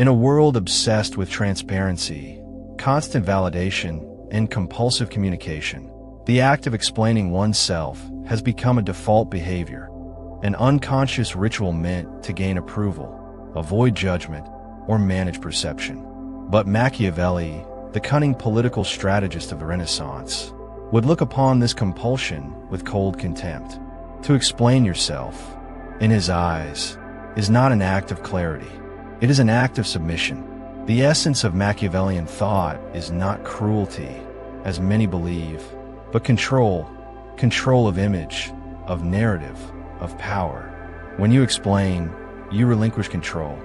In a world obsessed with transparency, constant validation, and compulsive communication, the act of explaining oneself has become a default behavior, an unconscious ritual meant to gain approval, avoid judgment, or manage perception. But Machiavelli, the cunning political strategist of the Renaissance, would look upon this compulsion with cold contempt. To explain yourself, in his eyes, is not an act of clarity. It is an act of submission. The essence of Machiavellian thought is not cruelty, as many believe, but control of image, of narrative, of power. When you explain, you relinquish control.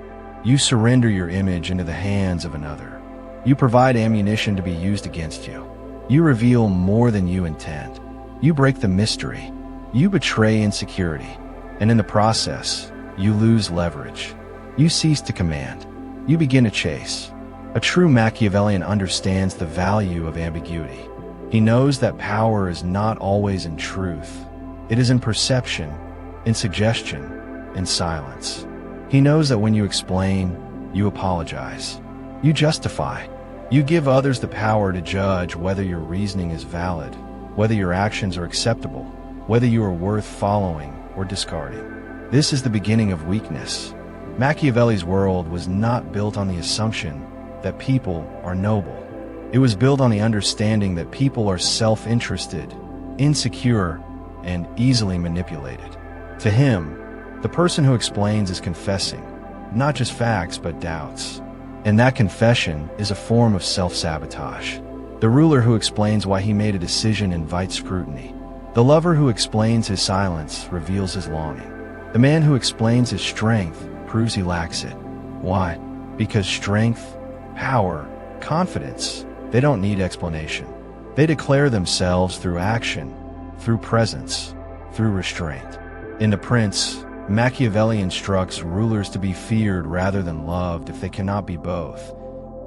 You surrender your image into the hands of another. You provide ammunition to be used against you. You reveal more than you intend. You break the mystery. You betray insecurity. And in the process, you lose leverage. You cease to command. You begin to chase. A true Machiavellian understands the value of ambiguity. He knows that power is not always in truth. It is in perception, in suggestion, in silence. He knows that when you explain, you apologize. You justify. You give others the power to judge whether your reasoning is valid, whether your actions are acceptable, whether you are worth following or discarding. This is the beginning of weakness. Machiavelli's world was not built on the assumption that people are noble. It was built on the understanding that people are self-interested, insecure, and easily manipulated. To him, the person who explains is confessing, not just facts but doubts. And that confession is a form of self-sabotage. The ruler who explains why he made a decision invites scrutiny. The lover who explains his silence reveals his longing. The man who explains his strength proves he lacks it. Why? Because strength, power, confidence, they don't need explanation. They declare themselves through action, through presence, through restraint. In The Prince, Machiavelli instructs rulers to be feared rather than loved if they cannot be both,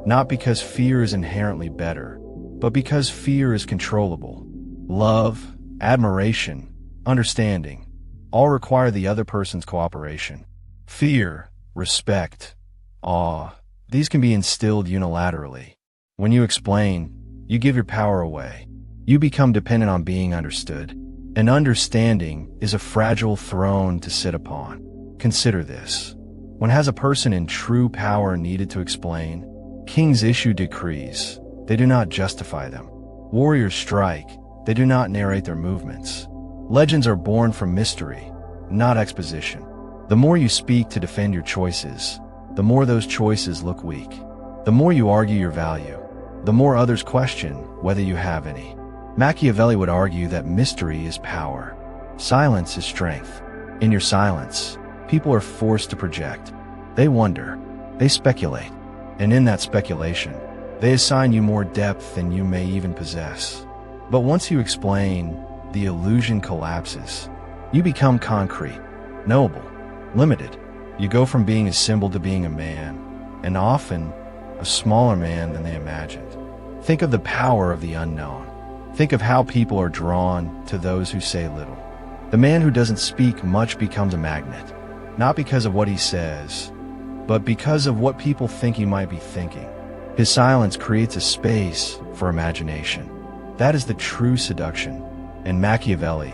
not because fear is inherently better, but because fear is controllable. Love, admiration, understanding, all require the other person's cooperation. Fear, respect, awe, these can be instilled unilaterally. When you explain, you give your power away. You become dependent on being understood. An understanding is a fragile throne to sit upon. Consider this. When has a person in true power needed to explain? Kings issue decrees. They do not justify them. Warriors strike. They do not narrate their movements. Legends are born from mystery, not exposition. The more you speak to defend your choices, the more those choices look weak. The more you argue your value, the more others question whether you have any. Machiavelli would argue that mystery is power. Silence is strength. In your silence, people are forced to project. They wonder. They speculate. And in that speculation, they assign you more depth than you may even possess. But once you explain, the illusion collapses. You become concrete, noble, limited. You go from being a symbol to being a man, and often a smaller man than they imagined. Think of the power of the unknown. Think of how people are drawn to those who say little. The man who doesn't speak much becomes a magnet, not because of what he says, but because of what people think he might be thinking. His silence creates a space for imagination. That is the true seduction. And Machiavelli,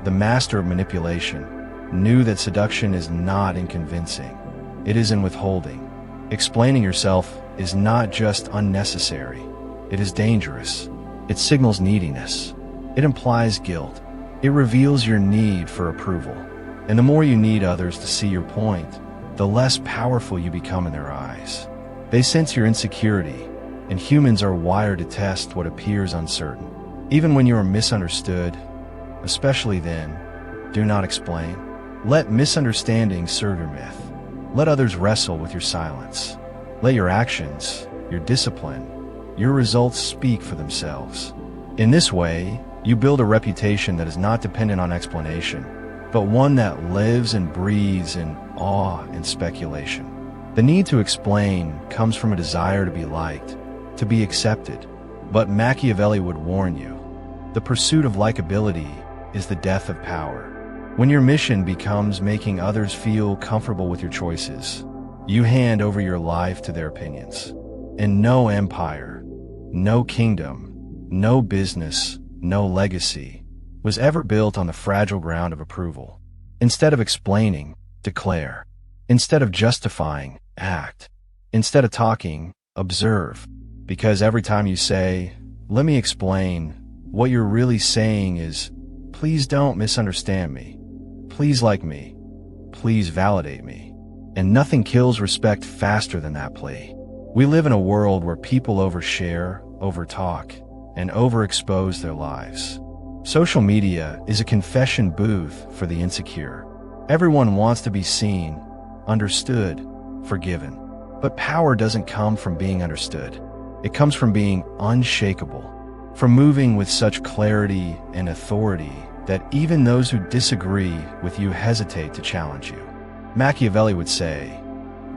the master of manipulation, knew that seduction is not in convincing. It is in withholding. Explaining yourself is not just unnecessary. It is dangerous. It signals neediness. It implies guilt. It reveals your need for approval. And the more you need others to see your point, the less powerful you become in their eyes. They sense your insecurity, and humans are wired to test what appears uncertain. Even when you are misunderstood, especially then, do not explain. Let misunderstanding serve your myth. Let others wrestle with your silence. Let your actions, your discipline, your results speak for themselves. In this way, you build a reputation that is not dependent on explanation, but one that lives and breathes in awe and speculation. The need to explain comes from a desire to be liked, to be accepted. But Machiavelli would warn you, the pursuit of likability is the death of power. When your mission becomes making others feel comfortable with your choices, You hand over your life to their opinions. And no empire, no kingdom, no business, no legacy was ever built on the fragile ground of approval. Instead of explaining, declare. Instead of justifying, act. Instead of talking, observe. Because every time you say, "Let me explain," what you're really saying is, "Please don't misunderstand me. Please like me. Please validate me." And nothing kills respect faster than that plea. We live in a world where people overshare, overtalk, and overexpose their lives. Social media is a confession booth for the insecure. Everyone wants to be seen, understood, forgiven. But power doesn't come from being understood. It comes from being unshakable, from moving with such clarity and authority that even those who disagree with you hesitate to challenge you. Machiavelli would say,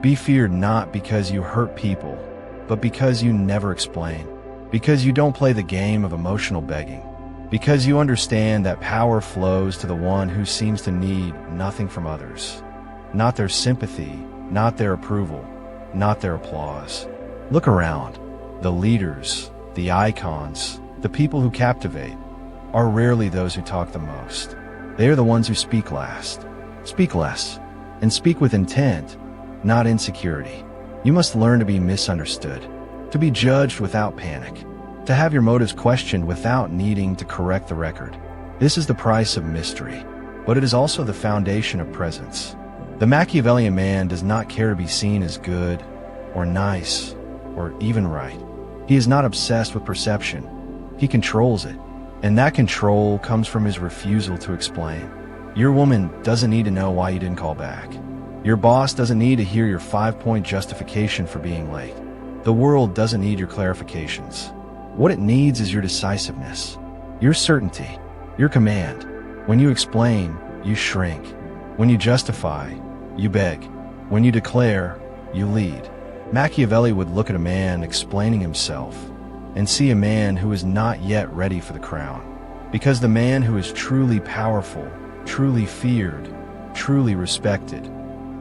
"Be feared not because you hurt people, but because you never explain, because you don't play the game of emotional begging, because you understand that power flows to the one who seems to need nothing from others, not their sympathy, not their approval, not their applause." Look around. The leaders, the icons, the people who captivate are rarely those who talk the most. They are the ones who speak last, speak less, and speak with intent, not insecurity. You must learn to be misunderstood, to be judged without panic, to have your motives questioned without needing to correct the record. This is the price of mystery, but it is also the foundation of presence. The Machiavellian man does not care to be seen as good, or nice, or even right. He is not obsessed with perception. He controls it, and that control comes from his refusal to explain. Your woman doesn't need to know why you didn't call back. Your boss doesn't need to hear your 5-point justification for being late. The world doesn't need your clarifications. What it needs is your decisiveness, your certainty, your command. When you explain, you shrink. When you justify, you beg. When you declare, you lead. Machiavelli would look at a man explaining himself and see a man who is not yet ready for the crown. Because the man who is truly powerful, truly feared, truly respected,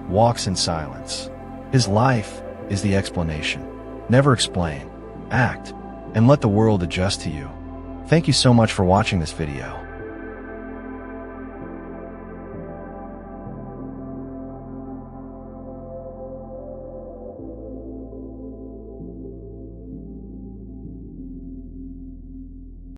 walks in silence. His life is the explanation. Never explain, act, and let the world adjust to you. Thank you so much for watching this video.